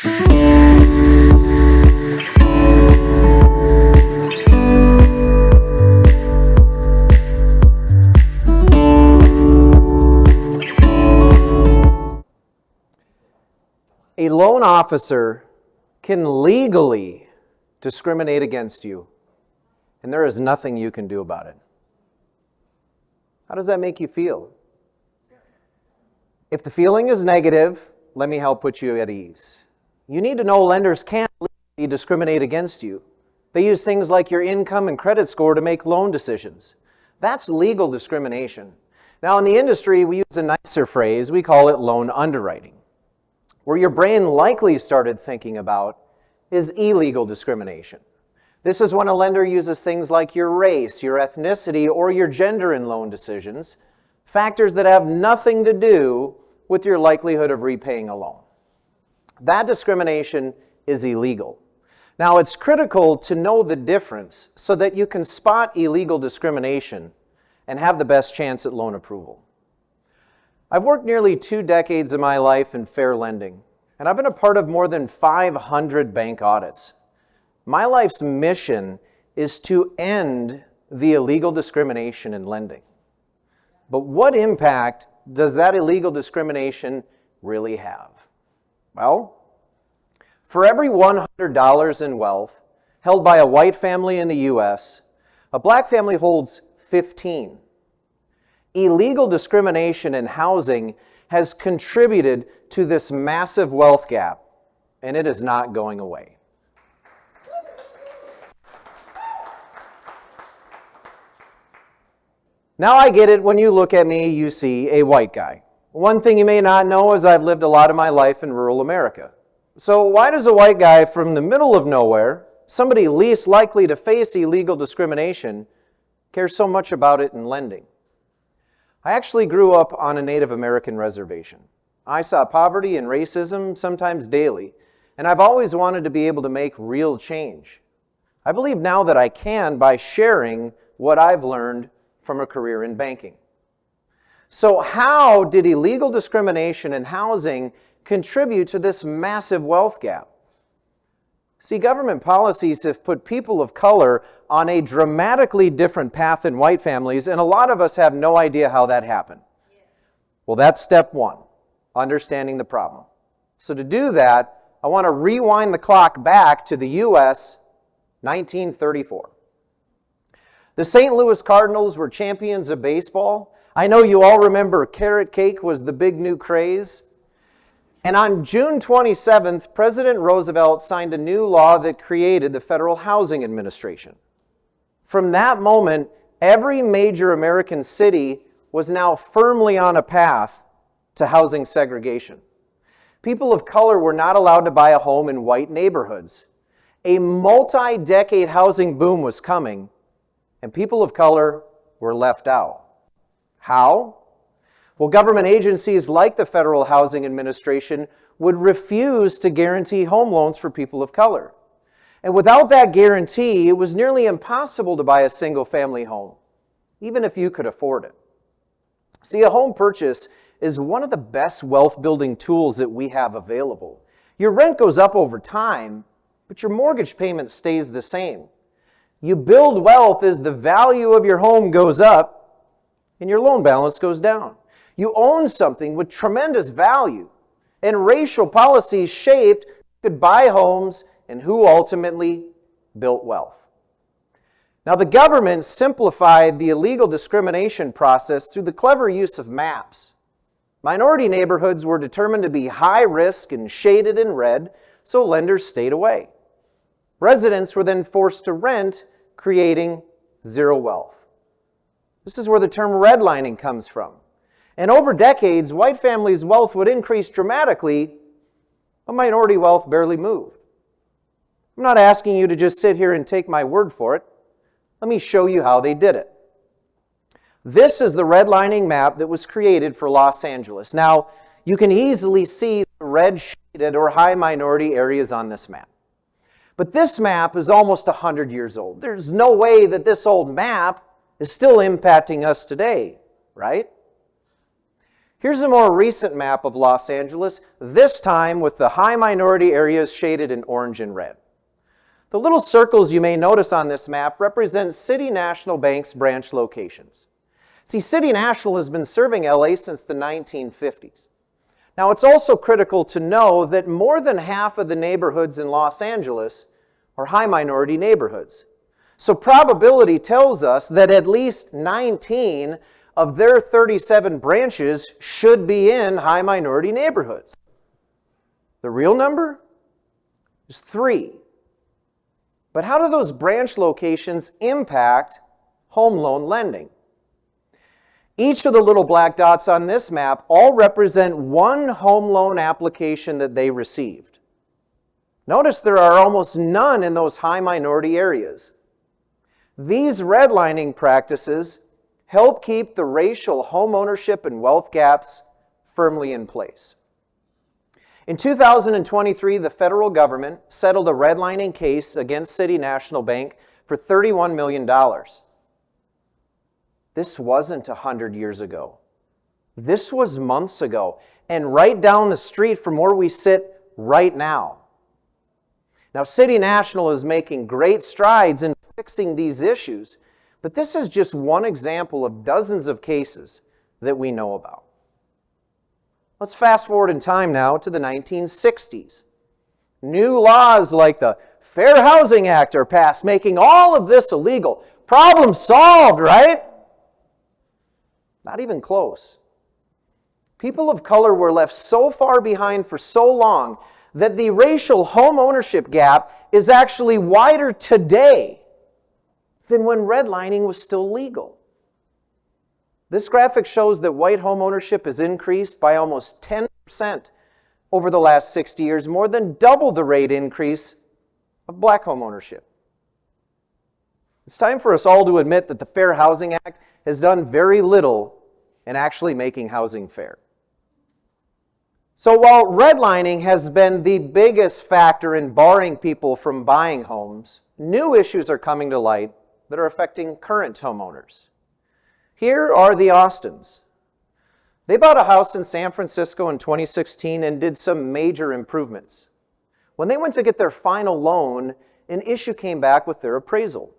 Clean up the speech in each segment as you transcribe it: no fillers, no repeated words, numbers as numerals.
A loan officer can legally discriminate against you, and there is nothing you can do about it. How does that make you feel? If the feeling is negative, let me help put you at ease. You need to know lenders can't legally discriminate against you. They use things like your income and credit score to make loan decisions. That's legal discrimination. Now, in the industry, we use a nicer phrase. We call it loan underwriting. Where your brain likely started thinking about is illegal discrimination. This is when a lender uses things like your race, your ethnicity, or your gender in loan decisions, factors that have nothing to do with your likelihood of repaying a loan. That discrimination is illegal. Now, it's critical to know the difference so that you can spot illegal discrimination and have the best chance at loan approval. I've worked nearly 2 decades of my life in fair lending, and I've been a part of more than 500 bank audits. My life's mission is to end the illegal discrimination in lending. But what impact does that illegal discrimination really have? Well, for every $100 in wealth held by a white family in the U.S., a black family holds 15. Illegal discrimination in housing has contributed to this massive wealth gap, and it is not going away. Now I get it, when you look at me, you see a white guy. One thing you may not know is I've lived a lot of my life in rural America. So why does a white guy from the middle of nowhere, somebody least likely to face illegal discrimination, care so much about it in lending? I actually grew up on a Native American reservation. I saw poverty and racism sometimes daily, and I've always wanted to be able to make real change. I believe now that I can by sharing what I've learned from a career in banking. So how did illegal discrimination in housing contribute to this massive wealth gap? See, government policies have put people of color on a dramatically different path than white families, and a lot of us have no idea how that happened. Yes. Well, that's step one, understanding the problem. So to do that, I want to rewind the clock back to the U.S. 1934. The St. Louis Cardinals were champions of baseball. I know you all remember carrot cake was the big new craze. And on June 27th, President Roosevelt signed a new law that created the Federal Housing Administration. From that moment, every major American city was now firmly on a path to housing segregation. People of color were not allowed to buy a home in white neighborhoods. A multi-decade housing boom was coming, and people of color were left out. How? Well, government agencies like the Federal Housing Administration would refuse to guarantee home loans for people of color. And without that guarantee, it was nearly impossible to buy a single-family home, even if you could afford it. See, a home purchase is one of the best wealth-building tools that we have available. Your rent goes up over time, but your mortgage payment stays the same. You build wealth as the value of your home goes up and your loan balance goes down. You own something with tremendous value, and racial policies shaped who could buy homes and who ultimately built wealth. Now, the government simplified the illegal discrimination process through the clever use of maps. Minority neighborhoods were determined to be high risk and shaded in red, so lenders stayed away. Residents were then forced to rent, creating zero wealth. This is where the term redlining comes from. And over decades, white families' wealth would increase dramatically, but minority wealth barely moved. I'm not asking you to just sit here and take my word for it. Let me show you how they did it. This is the redlining map that was created for Los Angeles. Now, you can easily see the red shaded or high minority areas on this map. But this map is almost 100 years old. There's no way that this old map is still impacting us today, right? Here's a more recent map of Los Angeles, this time with the high minority areas shaded in orange and red. The little circles you may notice on this map represent City National Bank's branch locations. See, City National has been serving LA since the 1950s. Now, it's also critical to know that more than half of the neighborhoods in Los Angeles are high minority neighborhoods. So probability tells us that at least 19 of their 37 branches should be in high minority neighborhoods. The real number is 3. But how do those branch locations impact home loan lending? Each of the little black dots on this map all represent one home loan application that they received. Notice there are almost none in those high minority areas. These redlining practices help keep the racial home ownership and wealth gaps firmly in place. In 2023, the federal government settled a redlining case against City National Bank for $31 million. This wasn't 100 years ago. This was months ago, and right down the street from where we sit right now. Now, City National is making great strides in fixing these issues, but this is just one example of dozens of cases that we know about. Let's fast forward in time now to the 1960s. New laws like the Fair Housing Act are passed, making all of this illegal. Problem solved, right? Not even close. People of color were left so far behind for so long that the racial home ownership gap is actually wider today than when redlining was still legal. This graphic shows that white home ownership has increased by almost 10% over the last 60 years, more than double the rate increase of black home ownership. It's time for us all to admit that the Fair Housing Act has done very little in actually making housing fair. So while redlining has been the biggest factor in barring people from buying homes, new issues are coming to light that are affecting current homeowners. Here are the Austins. They bought a house in San Francisco in 2016 and did some major improvements. When they went to get their final loan, an issue came back with their appraisal.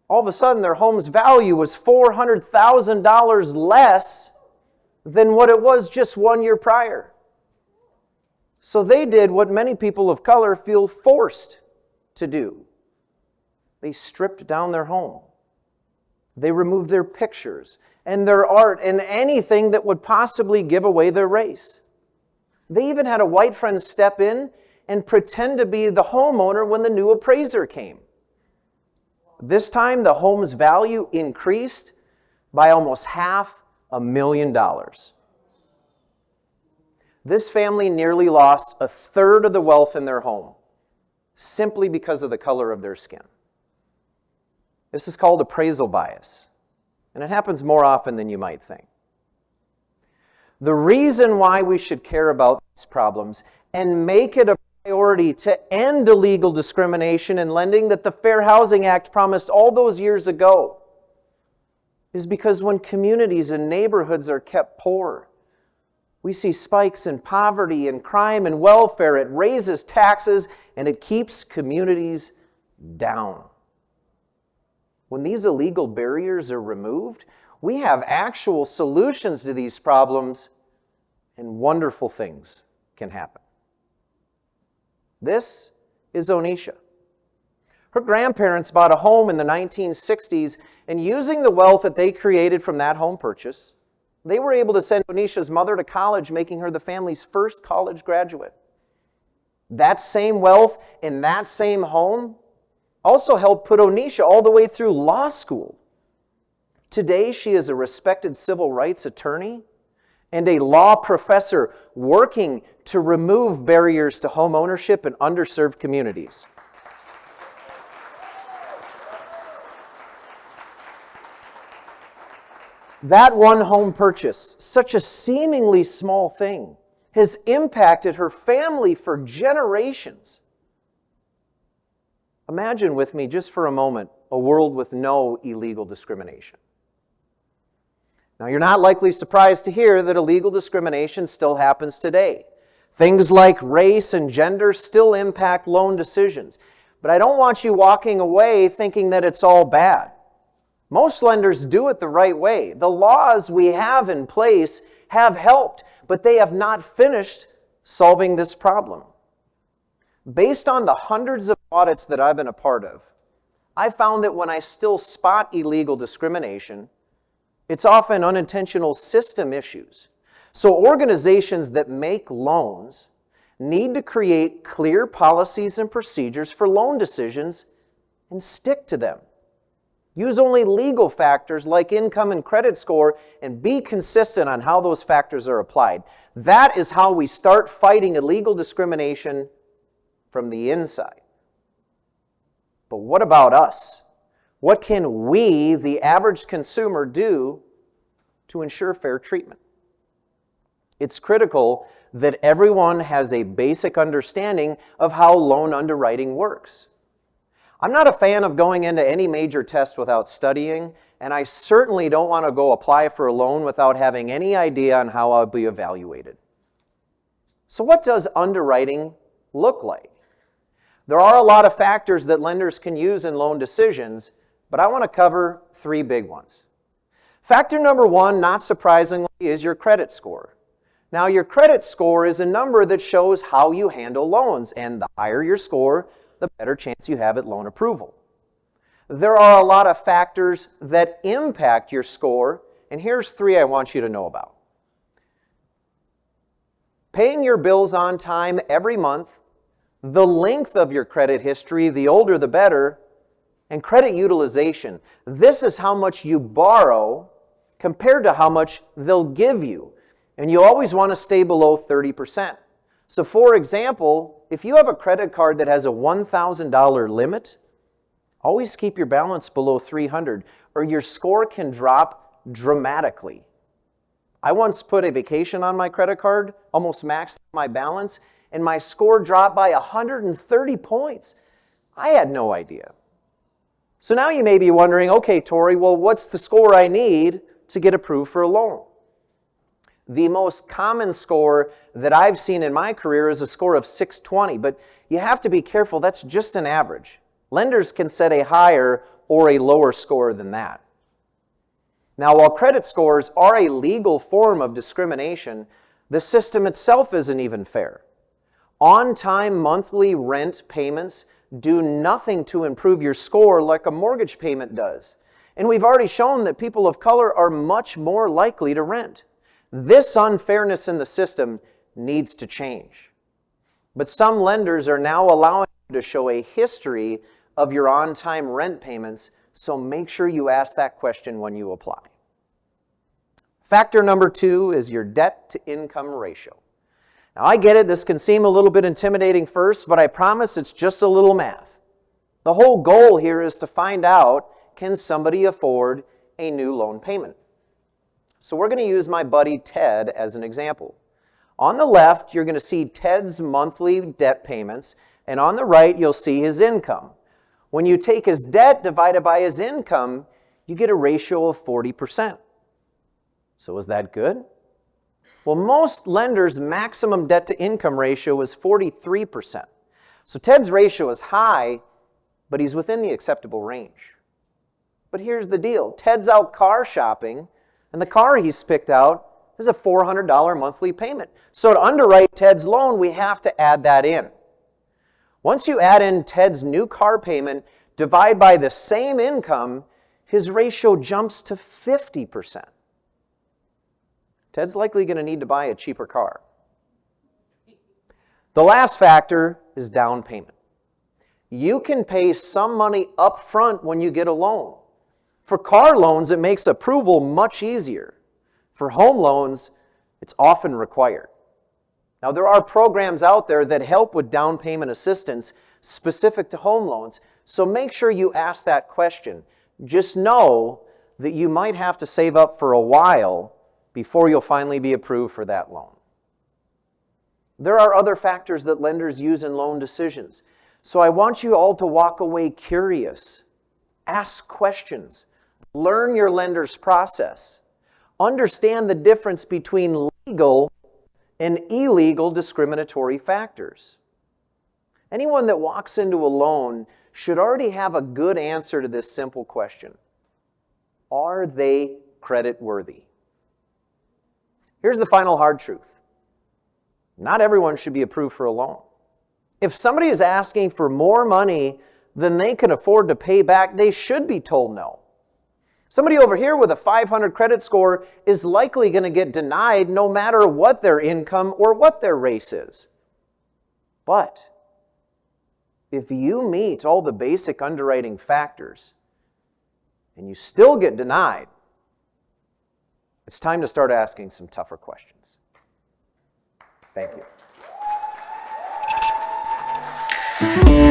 All of a sudden, their home's value was $400,000 less than what it was just 1 year prior. So they did what many people of color feel forced to do. They stripped down their home. They removed their pictures and their art and anything that would possibly give away their race. They even had a white friend step in and pretend to be the homeowner when the new appraiser came. This time, the home's value increased by almost $500,000. This family nearly lost a third of the wealth in their home simply because of the color of their skin. This is called appraisal bias, and it happens more often than you might think. The reason why we should care about these problems and make it a priority to end illegal discrimination in lending that the Fair Housing Act promised all those years ago is because when communities and neighborhoods are kept poor, we see spikes in poverty and crime and welfare. It raises taxes and it keeps communities down. When these illegal barriers are removed, we have actual solutions to these problems and wonderful things can happen. This is Onisha. Her grandparents bought a home in the 1960s, and using the wealth that they created from that home purchase, they were able to send Onisha's mother to college, making her the family's first college graduate. That same wealth in that same home also helped put Onisha all the way through law school. Today, she is a respected civil rights attorney and a law professor working to remove barriers to home ownership in underserved communities. That one home purchase, such a seemingly small thing, has impacted her family for generations. Imagine with me just for a moment a world with no illegal discrimination. Now, you're not likely surprised to hear that illegal discrimination still happens today. Things like race and gender still impact loan decisions. But I don't want you walking away thinking that it's all bad. Most lenders do it the right way. The laws we have in place have helped, but they have not finished solving this problem. Based on the hundreds of audits that I've been a part of, I found that when I still spot illegal discrimination, it's often unintentional system issues. So organizations that make loans need to create clear policies and procedures for loan decisions and stick to them. Use only legal factors like income and credit score and be consistent on how those factors are applied. That is how we start fighting illegal discrimination from the inside. But what about us? What can we, the average consumer, do to ensure fair treatment? It's critical that everyone has a basic understanding of how loan underwriting works. I'm not a fan of going into any major test without studying, and I certainly don't want to go apply for a loan without having any idea on how I'll be evaluated. So what does underwriting look like? There are a lot of factors that lenders can use in loan decisions, but I want to cover 3 big ones. Factor number 1, not surprisingly, is your credit score. Now, your credit score is a number that shows how you handle loans, and the higher your score, the better chance you have at loan approval. There are a lot of factors that impact your score, and here's 3 I want you to know about. Paying your bills on time every month, the length of your credit history, the older the better, and credit utilization. This is how much you borrow compared to how much they'll give you. And you always want to stay below 30%. So for example, if you have a credit card that has a $1,000 limit, always keep your balance below $300 or your score can drop dramatically. I once put a vacation on my credit card, almost maxed my balance, and my score dropped by 130 points. I had no idea. So now you may be wondering, okay, Tory, well, what's the score I need to get approved for a loan? The most common score that I've seen in my career is a score of 620, but you have to be careful, that's just an average. Lenders can set a higher or a lower score than that. Now, while credit scores are a legal form of discrimination, the system itself isn't even fair. On-time monthly rent payments do nothing to improve your score like a mortgage payment does. And we've already shown that people of color are much more likely to rent. This unfairness in the system needs to change. But some lenders are now allowing you to show a history of your on-time rent payments, so make sure you ask that question when you apply. Factor number 2 is your debt-to-income ratio. Now, I get it, this can seem a little bit intimidating first, but I promise it's just a little math. The whole goal here is to find out, can somebody afford a new loan payment? So we're going to use my buddy Ted as an example. On the left, you're going to see Ted's monthly debt payments, and on the right, you'll see his income. When you take his debt divided by his income, you get a ratio of 40%. So is that good? Well, most lenders' maximum debt-to-income ratio is 43%. So Ted's ratio is high, but he's within the acceptable range. But here's the deal. Ted's out car shopping, and the car he's picked out is a $400 monthly payment. So to underwrite Ted's loan, we have to add that in. Once you add in Ted's new car payment, divide by the same income, his ratio jumps to 50%. Ted's likely going to need to buy a cheaper car. The last factor is down payment. You can pay some money up front when you get a loan. For car loans, it makes approval much easier. For home loans, it's often required. Now, there are programs out there that help with down payment assistance specific to home loans, so make sure you ask that question. Just know that you might have to save up for a while before you'll finally be approved for that loan. There are other factors that lenders use in loan decisions. So I want you all to walk away curious. Ask questions. Learn your lender's process. understand the difference between legal and illegal discriminatory factors. Anyone that walks into a loan should already have a good answer to this simple question. Are they creditworthy? Here's the final hard truth. Not everyone should be approved for a loan. If somebody is asking for more money than they can afford to pay back, they should be told no. Somebody over here with a 500 credit score is likely going to get denied no matter what their income or what their race is. But if you meet all the basic underwriting factors and you still get denied, it's time to start asking some tougher questions. Thank you.